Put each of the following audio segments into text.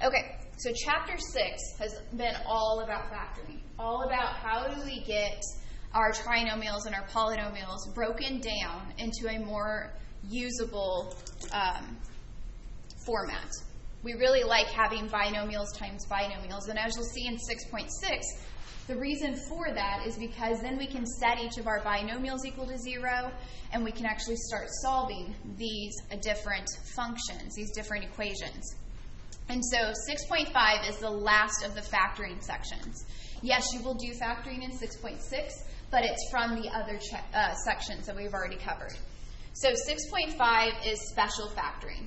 Okay, so Chapter 6 has been all about factoring, all about how do we get our trinomials and our polynomials broken down into a more usable format. We really like having binomials times binomials, and as you'll see in 6.6, the reason for that is because then we can set each of our binomials equal to 0, and we can actually start solving these different functions, these different equations. And so 6.5 is the last of the factoring sections. Yes, you will do factoring in 6.6, but it's from the other sections that we've already covered. So 6.5 is special factoring.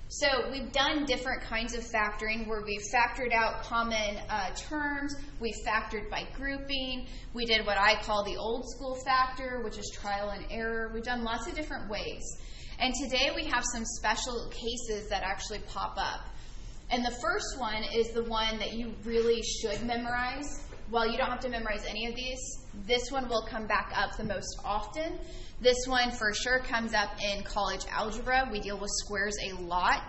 So we've done different kinds of factoring where we've factored out common terms, we've factored by grouping, we did what I call the old school factor, which is trial and error. We've done lots of different ways. And today we have some special cases that actually pop up. And the first one is the one that you really should memorize. Well, you don't have to memorize any of these. This one will come back up the most often. This one for sure comes up in college algebra. We deal with squares a lot.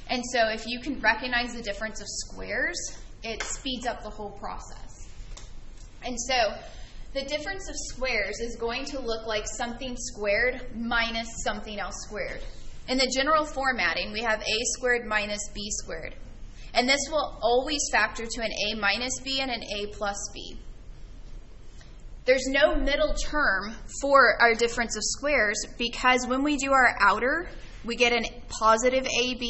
And so if you can recognize the difference of squares, it speeds up the whole process. And so the difference of squares is going to look like something squared minus something else squared. In the general formatting, we have a squared minus b squared. And this will always factor to an a minus b and an a plus b. There's no middle term for our difference of squares because when we do our outer, we get a positive ab.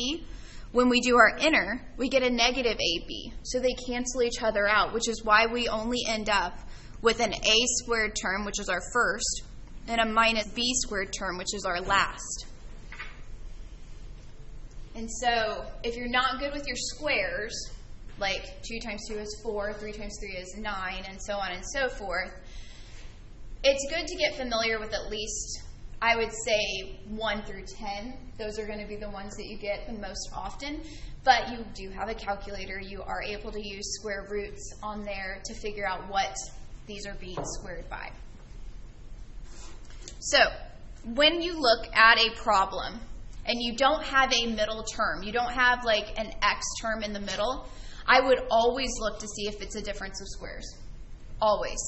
When we do our inner, we get a negative ab. So they cancel each other out, which is why we only end up with an a squared term, which is our first, and a minus b squared term, which is our last. And so if you're not good with your squares, like 2 times 2 is 4, 3 times 3 is 9, and so on and so forth, it's good to get familiar with at least, I would say, 1 through 10. Those are going to be the ones that you get the most often. But you do have a calculator. You are able to use square roots on there to figure out what these are being squared by. So when you look at a problem, and you don't have a middle term, you don't have like an x term in the middle, I would always look to see if it's a difference of squares. Always.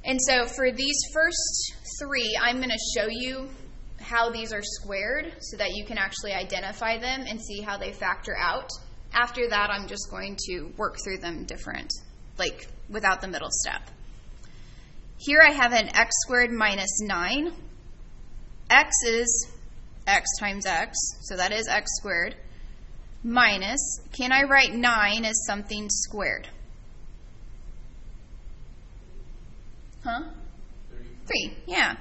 And so for these first 3, I'm going to show you how these are squared so that you can actually identify them and see how they factor out. After that, I'm just going to work through them different, like without the middle step. Here I have an x squared minus 9. X is x times x, so that is x squared, minus, can I write 9 as something squared? Huh? 3, yeah.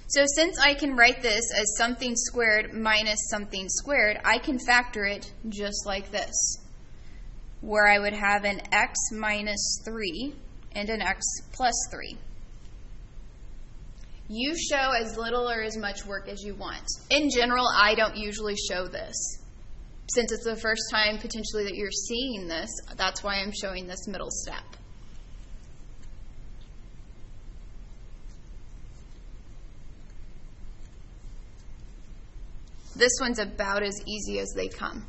So since I can write this as something squared minus something squared, I can factor it just like this, where I would have an x minus 3 and an x plus 3. You show as little or as much work as you want. In general, I don't usually show this. Since it's the first time potentially that you're seeing this, that's why I'm showing this middle step. This one's about as easy as they come.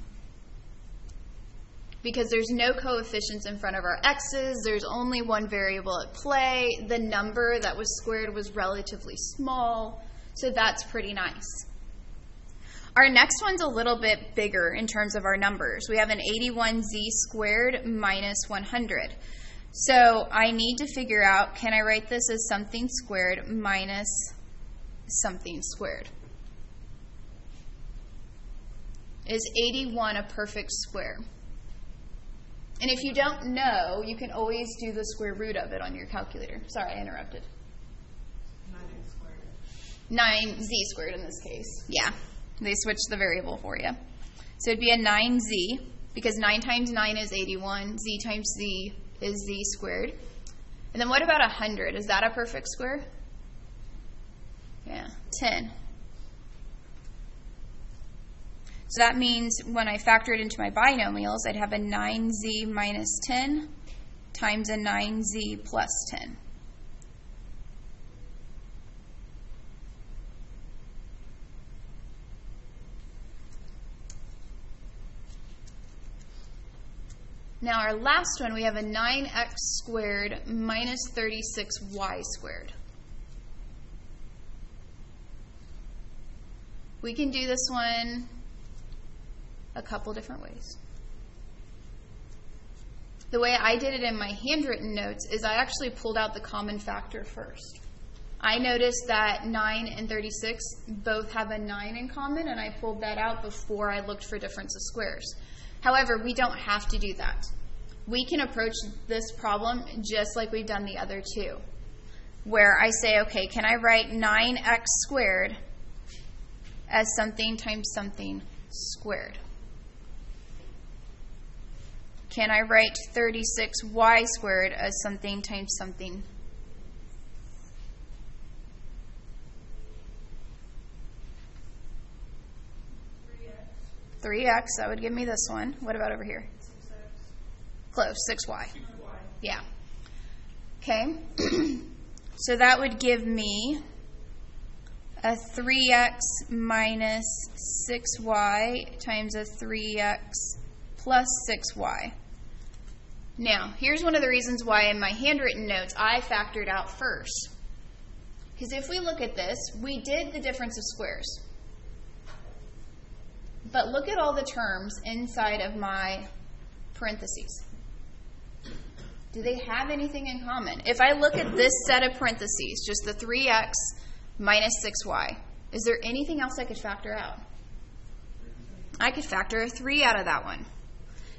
Because there's no coefficients in front of our x's, there's only one variable at play, the number that was squared was relatively small, so that's pretty nice. Our next one's a little bit bigger in terms of our numbers. We have an 81z squared minus 100. So I need to figure out, can I write this as something squared minus something squared? Is 81 a perfect square? And if you don't know, you can always do the square root of it on your calculator. Sorry, I interrupted. 9z squared in this case. Yeah, they switched the variable for you. So it'd be a 9z, because 9 times 9 is 81. Z times z is z squared. And then what about 100? Is that a perfect square? Yeah, 10. So that means when I factor it into my binomials, I'd have a 9z minus 10 times a 9z plus 10. Now our last one, we have a 9x squared minus 36y squared. We can do this one a couple different ways. The way I did it in my handwritten notes is I actually pulled out the common factor first. I noticed that 9 and 36 both have a 9 in common, and I pulled that out before I looked for difference of squares. However, we don't have to do that. We can approach this problem just like we've done the other two, where I say, okay, can I write 9x squared as something times something squared? Can I write 36y squared as something times something? 3x, that would give me this one. What about over here? 6x. Close, 6y. 6y. Yeah. Okay. So that would give me a 3x minus 6y times a 3x plus 6y. Now, here's one of the reasons why in my handwritten notes I factored out first. Because if we look at this, we did the difference of squares. But look at all the terms inside of my parentheses. Do they have anything in common? If I look at this set of parentheses, just the 3x minus 6y, is there anything else I could factor out? I could factor a 3 out of that one.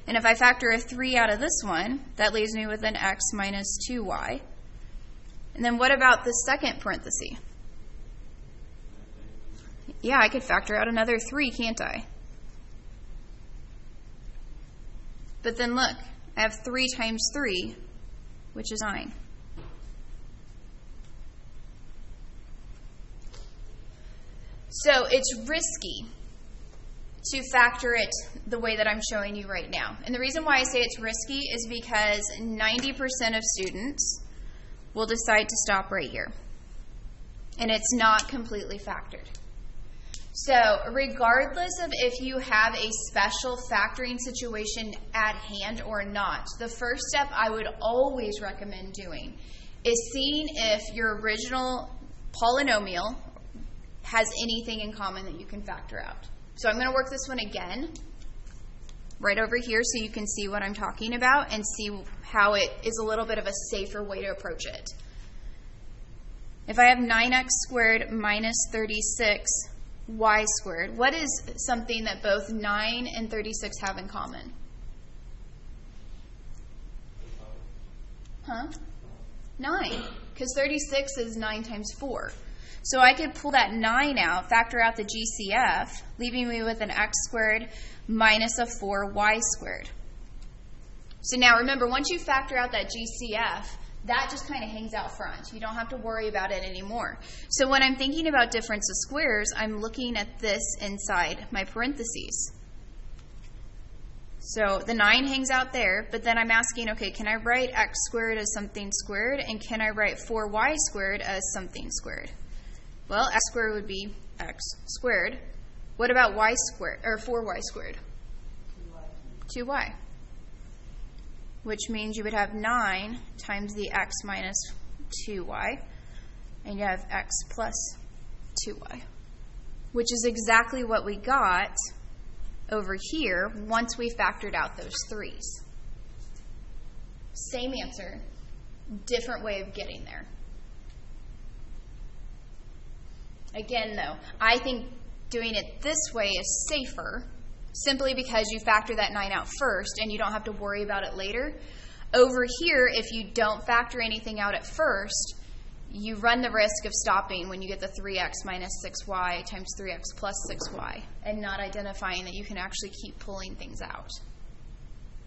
And if I factor a 3 out of this one, that leaves me with an x minus 2y. And then what about the second parenthesis? Yeah, I could factor out another 3, can't I? But then look, I have 3 times 3, which is 9. So it's risky to factor it the way that I'm showing you right now. And the reason why I say it's risky is because 90% of students will decide to stop right here. And it's not completely factored. So regardless of if you have a special factoring situation at hand or not, the first step I would always recommend doing is seeing if your original polynomial has anything in common that you can factor out. So I'm going to work this one again right over here so you can see what I'm talking about and see how it is a little bit of a safer way to approach it. If I have 9x squared minus 36y squared, what is something that both 9 and 36 have in common? Huh? 9, because 36 is 9 times 4. So I could pull that 9 out, factor out the GCF, leaving me with an x squared minus a 4y squared. So now remember, once you factor out that GCF, that just kind of hangs out front. You don't have to worry about it anymore. So when I'm thinking about difference of squares, I'm looking at this inside my parentheses. So the 9 hangs out there, but then I'm asking, okay, can I write x squared as something squared, and can I write 4y squared as something squared? Well, x squared would be x squared. What about y squared, or 4y squared? 2y. Which means you would have 9 times the x minus 2y, and you have x plus 2y, which is exactly what we got over here once we factored out those 3's. Same answer, different way of getting there. Again, though, I think doing it this way is safer, simply because you factor that 9 out first and you don't have to worry about it later. Over here, if you don't factor anything out at first, you run the risk of stopping when you get the 3x minus 6y times 3x plus 6y and not identifying that you can actually keep pulling things out.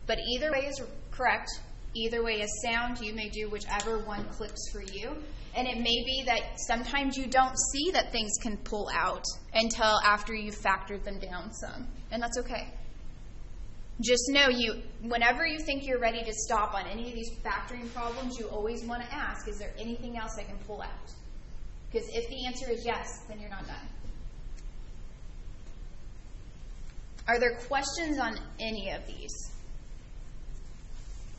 But either way is correct. Either way is sound. You may do whichever one clicks for you. And it may be that sometimes you don't see that things can pull out until after you've factored them down some. And that's okay. Just know whenever you think you're ready to stop on any of these factoring problems, you always want to ask, is there anything else I can pull out? Because if the answer is yes, then you're not done. Are there questions on any of these?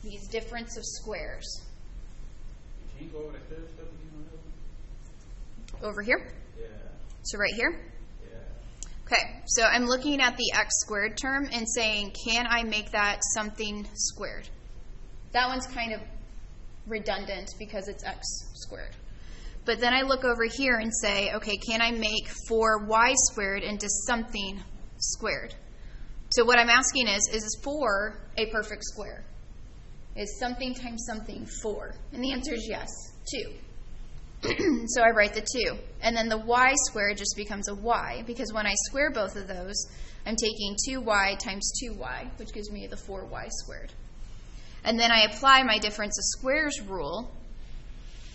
these difference of squares. Can you go over the clear stuff again? Over here? Yeah. So right here? Yeah. Okay, so I'm looking at the x squared term and saying, can I make that something squared? That one's kind of redundant because it's x squared. But then I look over here and say, okay, can I make 4y squared into something squared? So what I'm asking is 4 a perfect square? Is something times something 4? And the answer is yes, 2. So I write the 2. And then the y squared just becomes a y, because when I square both of those, I'm taking 2y times 2y, which gives me the 4y squared. And then I apply my difference of squares rule,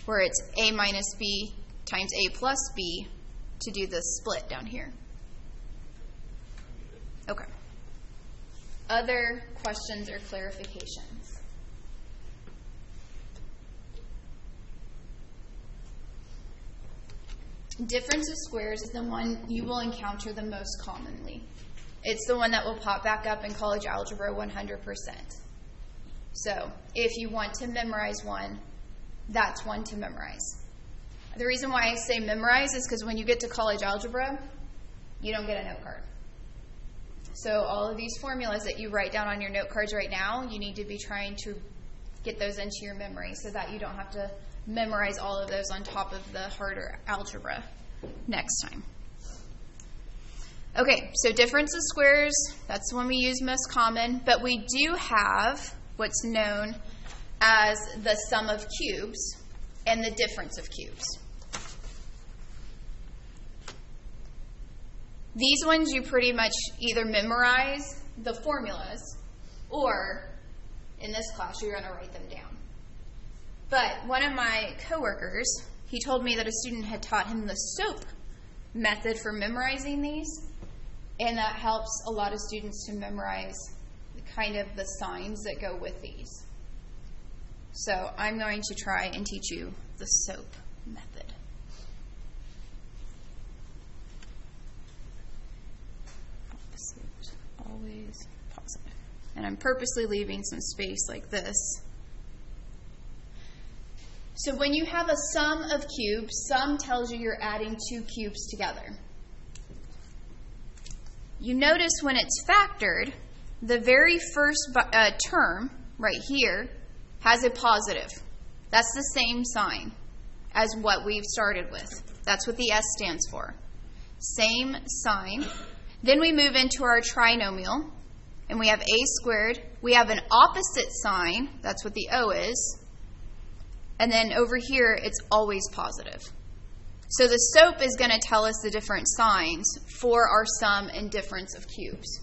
where it's a minus b times a plus b, to do the split down here. Okay. Other questions or clarifications? Difference of squares is the one you will encounter the most commonly. It's the one that will pop back up in college algebra 100%. So if you want to memorize one, that's one to memorize. The reason why I say memorize is because when you get to college algebra, you don't get a note card. So all of these formulas that you write down on your note cards right now, you need to be trying to get those into your memory so that you don't have to memorize all of those on top of the harder algebra next time. Okay, so difference of squares, that's the one we use most common, but we do have what's known as the sum of cubes and the difference of cubes. These ones you pretty much either memorize the formulas or, in this class, you're going to write them down. But one of my coworkers, he told me that a student had taught him the SOAP method for memorizing these, and that helps a lot of students to memorize kind of the signs that go with these. So I'm going to try and teach you the SOAP method. Opposite, always positive. And I'm purposely leaving some space like this. So when you have a sum of cubes, sum tells you you're adding two cubes together. You notice when it's factored, the very first term right here has a positive. That's the same sign as what we've started with. That's what the S stands for. Same sign. Then we move into our trinomial, and we have a squared. We have an opposite sign. That's what the O is. And then over here, it's always positive. So the SOAP is going to tell us the different signs for our sum and difference of cubes.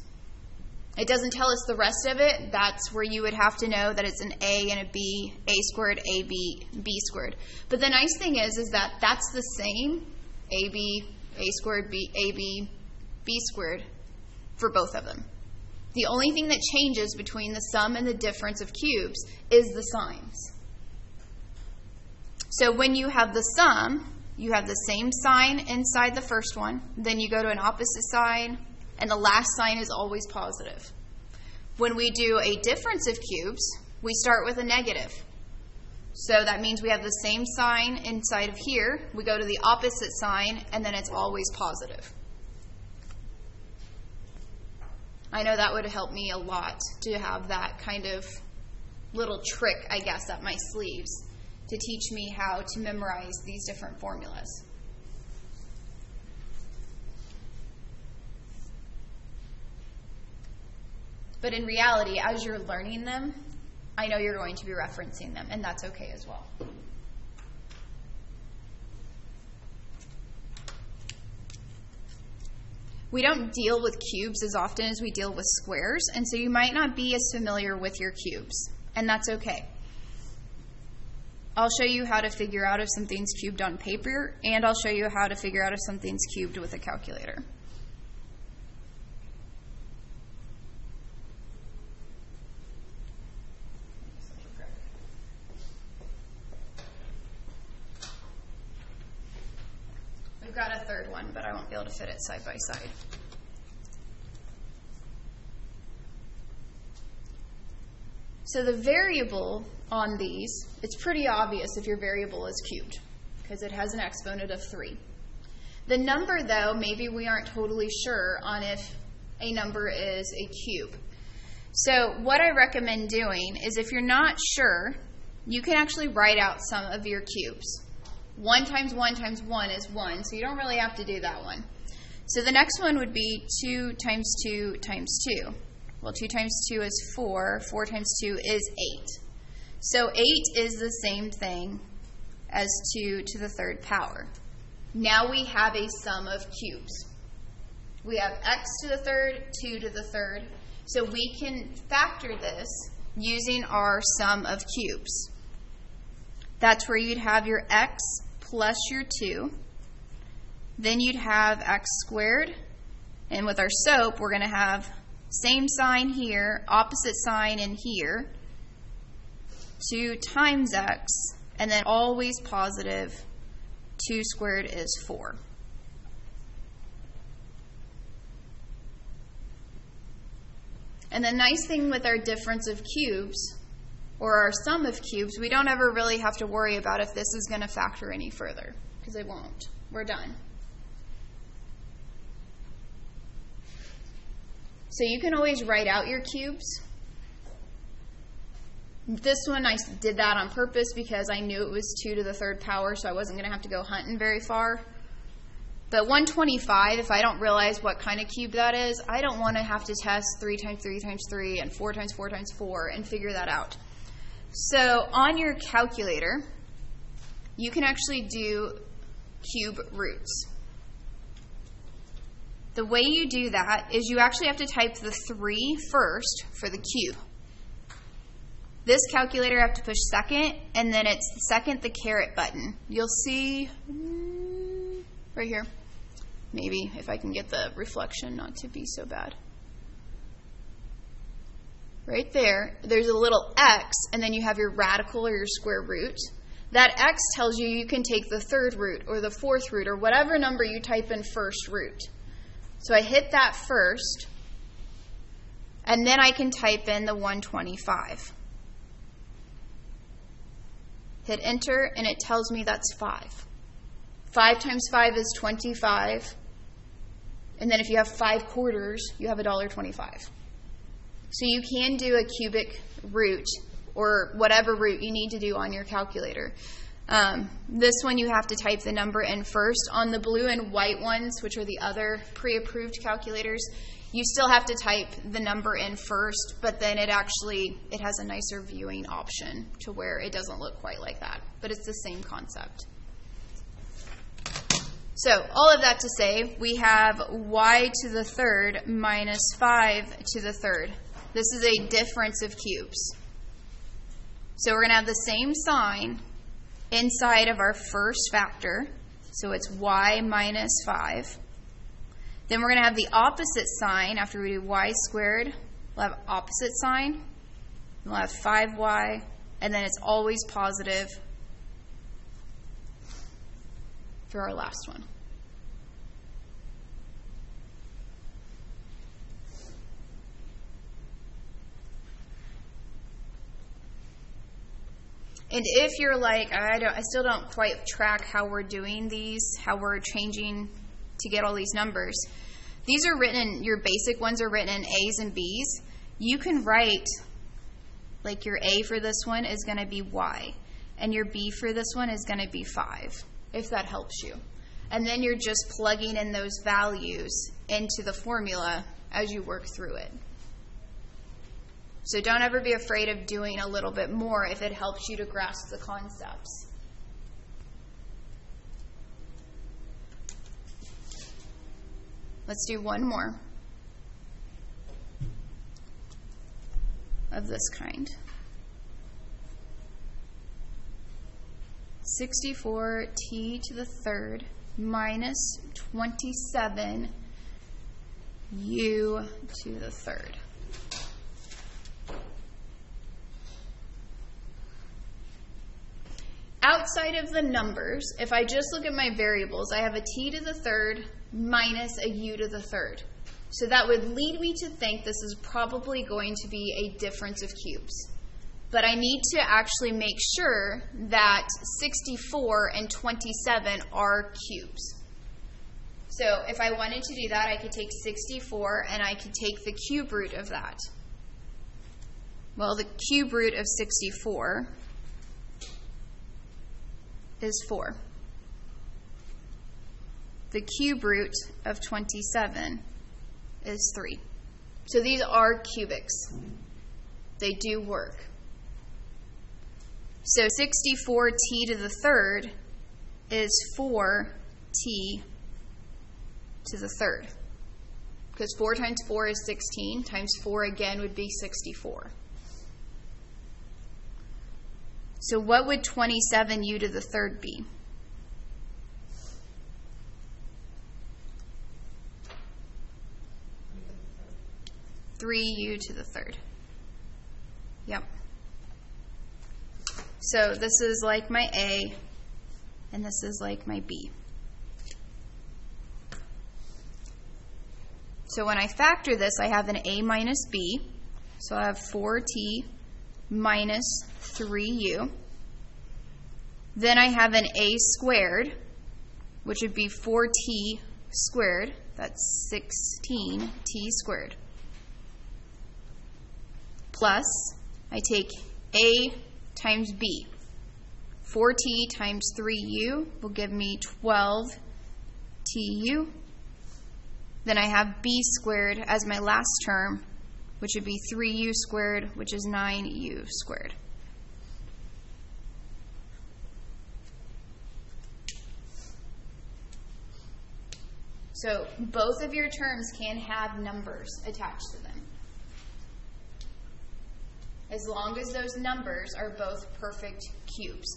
It doesn't tell us the rest of it. That's where you would have to know that it's an A and a B, A squared, AB, B squared. But the nice thing is that that's the same, AB, A squared, B, AB, B squared, for both of them. The only thing that changes between the sum and the difference of cubes is the signs. So when you have the sum, you have the same sign inside the first one. Then you go to an opposite sign, and the last sign is always positive. When we do a difference of cubes, we start with a negative. So that means we have the same sign inside of here. We go to the opposite sign, and then it's always positive. I know that would help me a lot to have that kind of little trick, I guess, up my sleeves to teach me how to memorize these different formulas. But in reality, as you're learning them, I know you're going to be referencing them, and that's okay as well. We don't deal with cubes as often as we deal with squares, and so you might not be as familiar with your cubes, and that's okay. I'll show you how to figure out if something's cubed on paper, and I'll show you how to figure out if something's cubed with a calculator. We've got a third one, but I won't be able to fit it side by side. So the variable on these, it's pretty obvious if your variable is cubed because it has an exponent of 3. The number, though, maybe we aren't totally sure on if a number is a cube. So what I recommend doing is if you're not sure, you can actually write out some of your cubes. 1 times 1 times 1 is 1, so you don't really have to do that one. So the next one would be 2 times 2 times 2. Well, 2 times 2 is 4. 4 times 2 is 8. So 8 is the same thing as 2 to the third power. Now we have a sum of cubes. We have x to the third, 2 to the third. So we can factor this using our sum of cubes. That's where you'd have your x plus your 2. Then you'd have x squared. And with our SOAP, we're going to have same sign here, opposite sign in here. 2 times x, and then always positive. 2 squared is 4. And the nice thing with our difference of cubes, or our sum of cubes, we don't ever really have to worry about if this is going to factor any further, because it won't. We're done. So you can always write out your cubes. This one, I did that on purpose because I knew it was 2 to the third power, so I wasn't going to have to go hunting very far. But 125, if I don't realize what kind of cube that is, I don't want to have to test 3 times 3 times 3 and 4 times 4 times 4 and figure that out. So on your calculator, you can actually do cube roots. The way you do that is you actually have to type the 3 first for the cube. This calculator, I have to push second, and then it's second the caret button. You'll see right here. Maybe if I can get the reflection not to be so bad. Right there, there's a little x, and then you have your radical or your square root. That x tells you you can take the third root or the fourth root or whatever number you type in first root. So I hit that first, and then I can type in the 125. Hit enter, and it tells me that's 5. 5 times 5 is 25. And then if you have 5 quarters, you have $1.25. So you can do a cubic root or whatever root you need to do on your calculator. This one you have to type the number in first. On the blue and white ones, which are the other pre-approved calculators, you still have to type the number in first, but then it has a nicer viewing option to where it doesn't look quite like that. But it's the same concept. So all of that to say, we have y to the third minus 5 to the third. This is a difference of cubes. So we're going to have the same sign inside of our first factor. So it's y minus 5. Then we're going to have the opposite sign after we do y squared. We'll have opposite sign. We'll have 5y. And then it's always positive for our last one. And if you're like, I still don't quite track how we're doing these, how we're changing to get all these numbers. These are written, your basic ones are written in A's and B's. You can write, like your A for this one is going to be y, and your B for this one is going to be 5, if that helps you. And then you're just plugging in those values into the formula as you work through it. So don't ever be afraid of doing a little bit more if it helps you to grasp the concepts. Let's do one more of this kind. 64t to the third minus 27u to the third. Outside of the numbers, if I just look at my variables, I have a t to the third minus a u to the third. So that would lead me to think this is probably going to be a difference of cubes. but I need to actually make sure that 64 and 27 are cubes. So if I wanted to do that, I could take 64 and I could take the cube root of that. Well, the cube root of 64 is 4. The cube root of 27 is 3. So these are cubics. They do work. So 64t to the third is 4t to the third. Because 4 times 4 is 16, times 4 again would be 64. So what would 27u to the third be? (3u to the third). Yep. So this is like my A, and this is like my B. So when I factor this, I have an A minus B. So I have 4t minus 3u. Then I have an A squared, which would be 4t squared. That's 16t squared. Plus, I take A times B. 4t times 3u will give me 12tu. Then I have b squared as my last term, which would be 3u squared, which is 9u squared. So both of your terms can have numbers attached to them, as long as those numbers are both perfect cubes.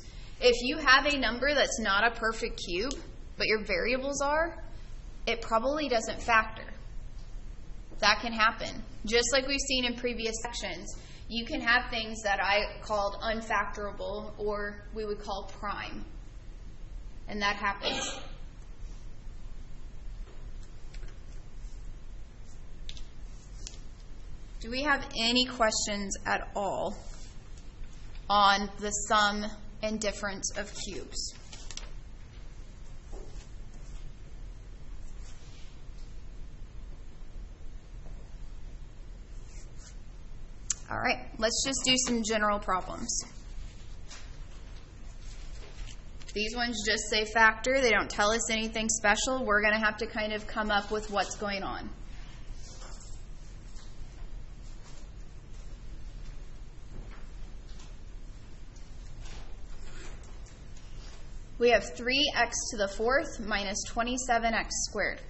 If you have a number that's not a perfect cube, but your variables are, it probably doesn't factor. That can happen. Just like we've seen in previous sections, you can have things that I called unfactorable, or we would call prime. And that happens. Do we have any questions at all on the sum and difference of cubes? All right, let's just do some general problems. These ones just say factor. They don't tell us anything special. We're going to have to kind of come up with what's going on. We have 3x to the fourth minus 27x squared.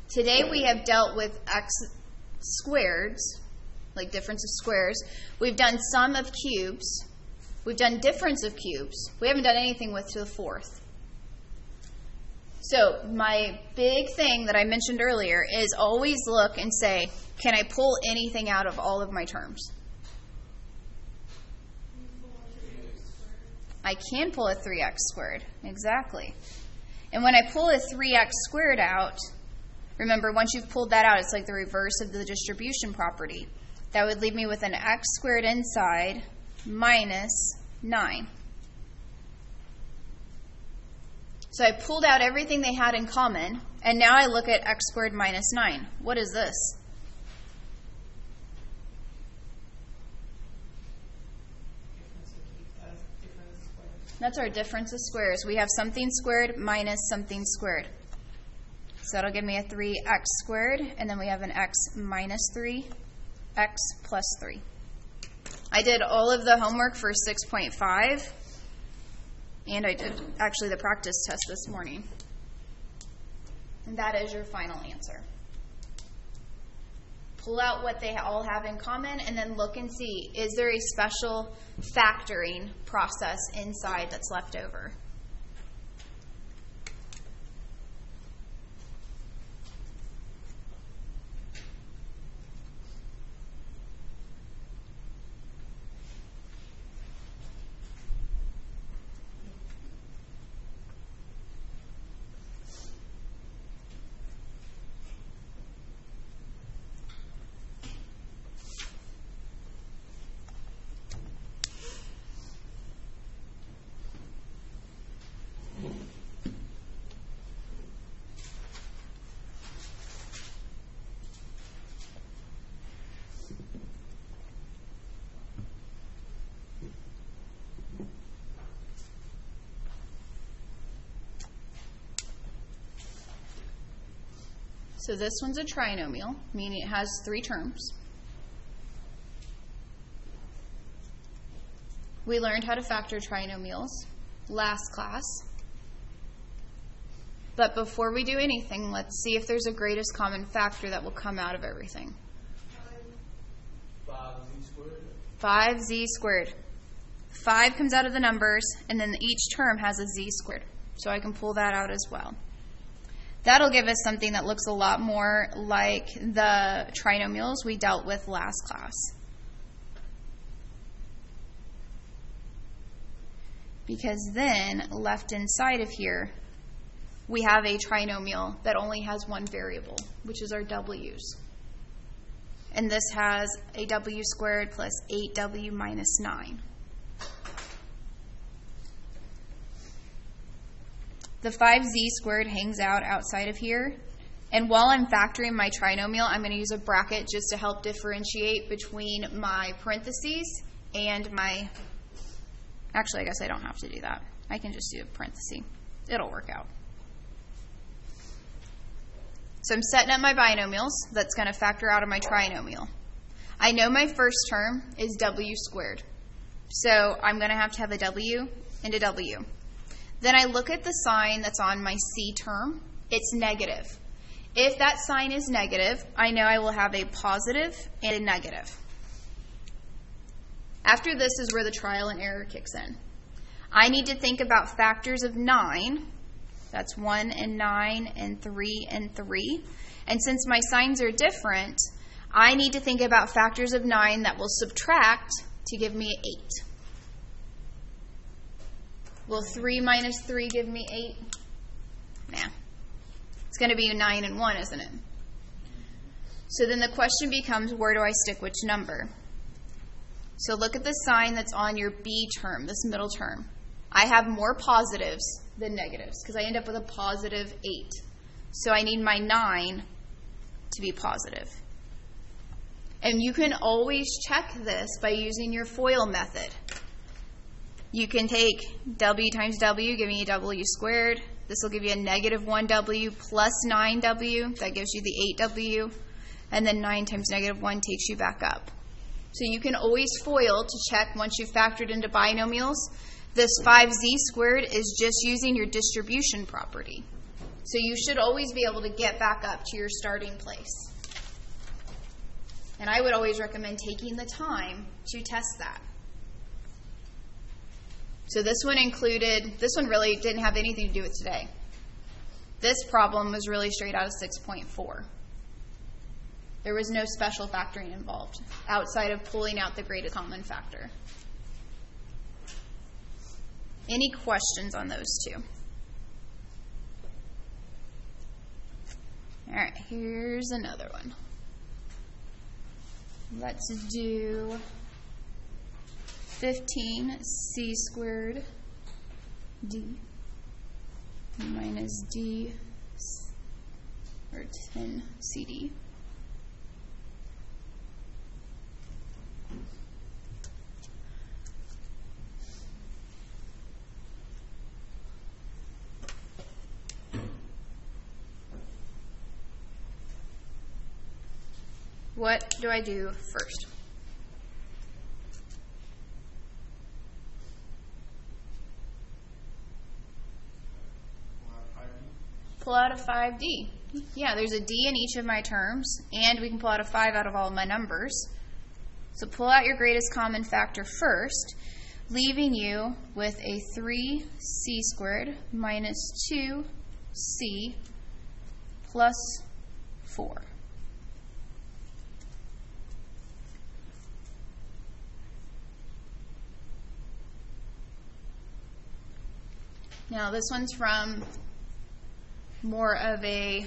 Today we have dealt with x squareds, like difference of squares. We've done sum of cubes. We've done difference of cubes. We haven't done anything with to the fourth. So my big thing that I mentioned earlier is always look and say, can I pull anything out of all of my terms? I can pull a 3x squared, exactly. And when I pull a 3x squared out, remember, once you've pulled that out, it's like the reverse of the distribution property. That would leave me with an x squared inside minus 9. So I pulled out everything they had in common, and now I look at x squared minus 9. What is this? That's our difference of squares. We have something squared minus something squared. So that'll give me a 3x squared, and then we have an x minus 3, x plus 3. I did all of the homework for 6.5, and I did actually the practice test this morning. And that is your final answer. Pull out what they all have in common, and then look and see, is there a special factoring process inside that's left over? So this one's a trinomial, meaning it has 3 terms. We learned how to factor trinomials last class. But before we do anything, let's see if there's a greatest common factor that will come out of everything. 5z squared. 5z squared. 5 comes out of the numbers, and then each term has a z squared. So I can pull that out as well. That'll give us something that looks a lot more like the trinomials we dealt with last class. Because then, left inside of here, we have a trinomial that only has one variable, which is our w's. And this has a w squared plus 8w minus 9. The 5z squared hangs out outside of here. And while I'm factoring my trinomial, I'm going to use a bracket just to help differentiate between my parentheses and my... Actually, I guess I don't have to do that. I can just do a parenthesis. It'll work out. So I'm setting up my binomials. That's going to factor out of my trinomial. I know my first term is w squared. So I'm going to have a w and a w. Then I look at the sign that's on my c term. It's negative. If that sign is negative, I know I will have a positive and a negative. After this is where the trial and error kicks in. I need to think about factors of 9. That's 1 and 9 and 3 and 3. And since my signs are different, I need to think about factors of 9 that will subtract to give me 8. Will 3 minus 3 give me 8? Nah. It's going to be 9 and 1, isn't it? So then the question becomes, where do I stick which number? So look at the sign that's on your b term, this middle term. I have more positives than negatives because I end up with a positive 8. So I need my 9 to be positive. And you can always check this by using your FOIL method. You can take w times w, giving you w squared. This will give you a negative 1w plus 9w. That gives you the 8w. And then 9 times negative 1 takes you back up. So you can always FOIL to check once you've factored into binomials. This 5z squared is just using your distribution property. So you should always be able to get back up to your starting place. And I would always recommend taking the time to test that. So this one really didn't have anything to do with today. This problem was really straight out of 6.4. There was no special factoring involved outside of pulling out the greatest common factor. Any questions on those two? All right, here's another one. Let's do 15c squared d minus d, or 10cd. What do I do first? Pull out a 5d. Yeah, there's a d in each of my terms, and we can pull out a 5 out of all of my numbers. So pull out your greatest common factor first, leaving you with a 3c squared minus 2c plus 4. Now this one's from more of a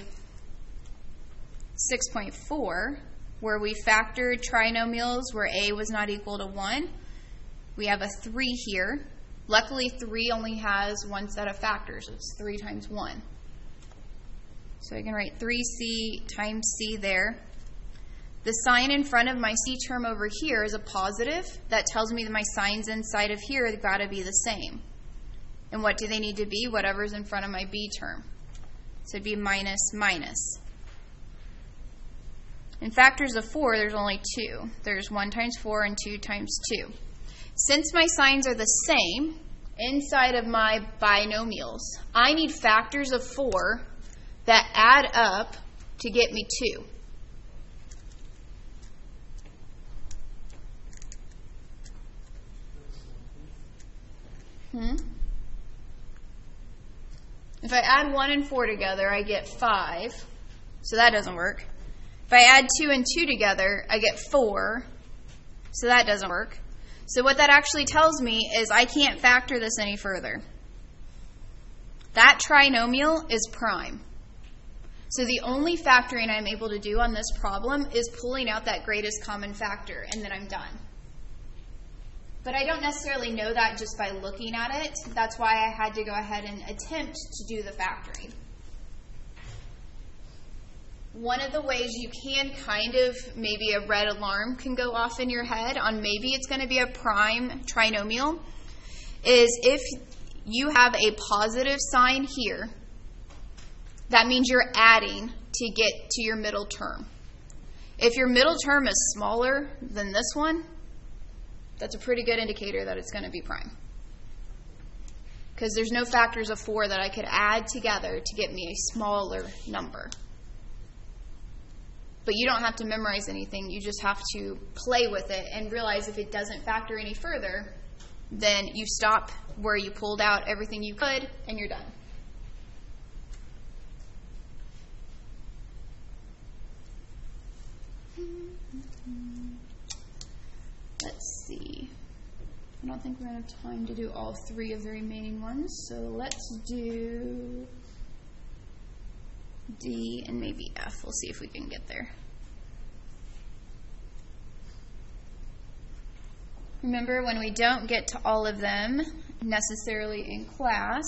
6.4, where we factored trinomials where a was not equal to 1. We have a 3 here. Luckily 3 only has one set of factors. It's 3 times 1. So I can write 3c times c there. The sign in front of my c term over here is a positive. That tells me that my signs inside of here have got to be the same. And what do they need to be? Whatever's in front of my b term. So it'd be minus, minus. In factors of 4, there's only 2. There's 1 times 4 and 2 times 2. Since my signs are the same inside of my binomials, I need factors of 4 that add up to get me 2. If I add 1 and 4 together, I get 5. So that doesn't work. If I add 2 and 2 together, I get 4. So that doesn't work. So what that actually tells me is I can't factor this any further. That trinomial is prime. So the only factoring I'm able to do on this problem is pulling out that greatest common factor, and then I'm done. But I don't necessarily know that just by looking at it. That's why I had to go ahead and attempt to do the factoring. One of the ways you can kind of, maybe a red alarm can go off in your head on maybe it's going to be a prime trinomial, is if you have a positive sign here, that means you're adding to get to your middle term. If your middle term is smaller than this one, that's a pretty good indicator that it's going to be prime. Because there's no factors of 4 that I could add together to get me a smaller number. But you don't have to memorize anything. You just have to play with it and realize if it doesn't factor any further, then you stop where you pulled out everything you could and you're done. Let's see. I don't think we're going to have time to do all 3 of the remaining ones, so let's do D and maybe F. We'll see if we can get there. Remember, when we don't get to all of them necessarily in class,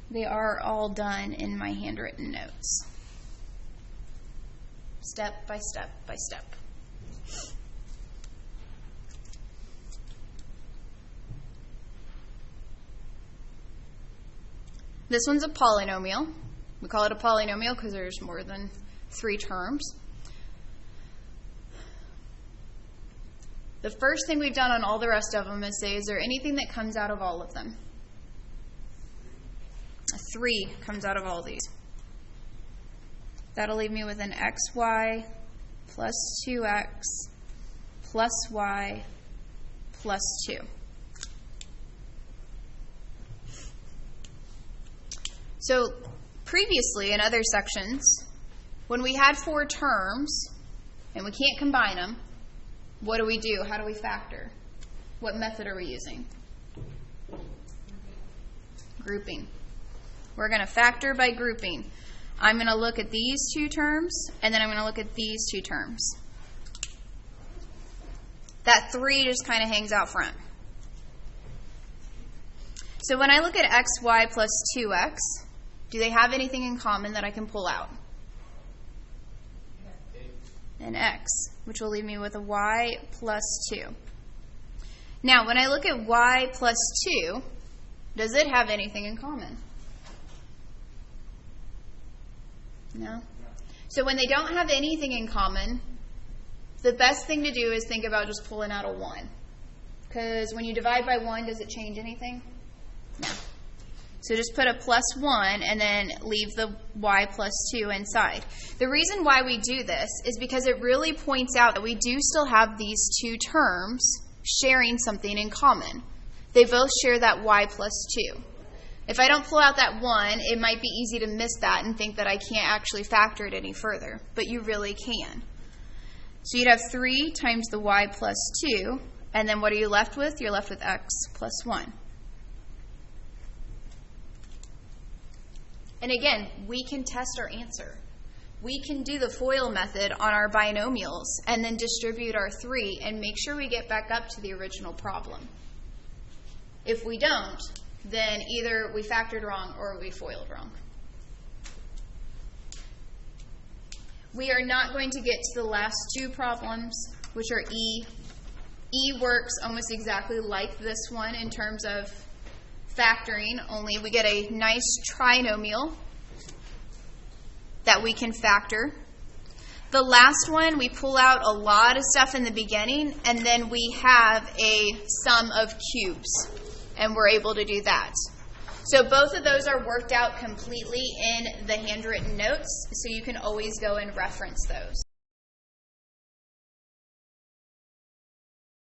they are all done in my handwritten notes. Step by step by step. This one's a polynomial. We call it a polynomial because there's more than 3 terms. The first thing we've done on all the rest of them is say, is there anything that comes out of all of them? A 3 comes out of all these. That'll leave me with an xy plus 2x plus y plus 2. So previously in other sections, when we had 4 terms and we can't combine them, what do we do? How do we factor? What method are we using? Grouping. We're going to factor by grouping. I'm going to look at these 2 terms, and then I'm going to look at these 2 terms. That 3 just kind of hangs out front. So when I look at xy plus 2x, do they have anything in common that I can pull out? An x, which will leave me with a y plus 2. Now, when I look at y plus 2, does it have anything in common? No? So when they don't have anything in common, the best thing to do is think about just pulling out a 1. Because when you divide by 1, does it change anything? No. So just put a plus 1 and then leave the y plus 2 inside. The reason why we do this is because it really points out that we do still have these 2 terms sharing something in common. They both share that y plus 2. If I don't pull out that 1, it might be easy to miss that and think that I can't actually factor it any further, but you really can. So you'd have 3 times the y plus 2, and then what are you left with? You're left with x plus 1. And again, we can test our answer. We can do the FOIL method on our binomials and then distribute our 3 and make sure we get back up to the original problem. If we don't, then either we factored wrong or we FOILed wrong. We are not going to get to the last 2 problems, which are E. E works almost exactly like this one in terms of factoring, only we get a nice trinomial that we can factor. The last one, we pull out a lot of stuff in the beginning, and then we have a sum of cubes, and we're able to do that. So both of those are worked out completely in the handwritten notes, so you can always go and reference those.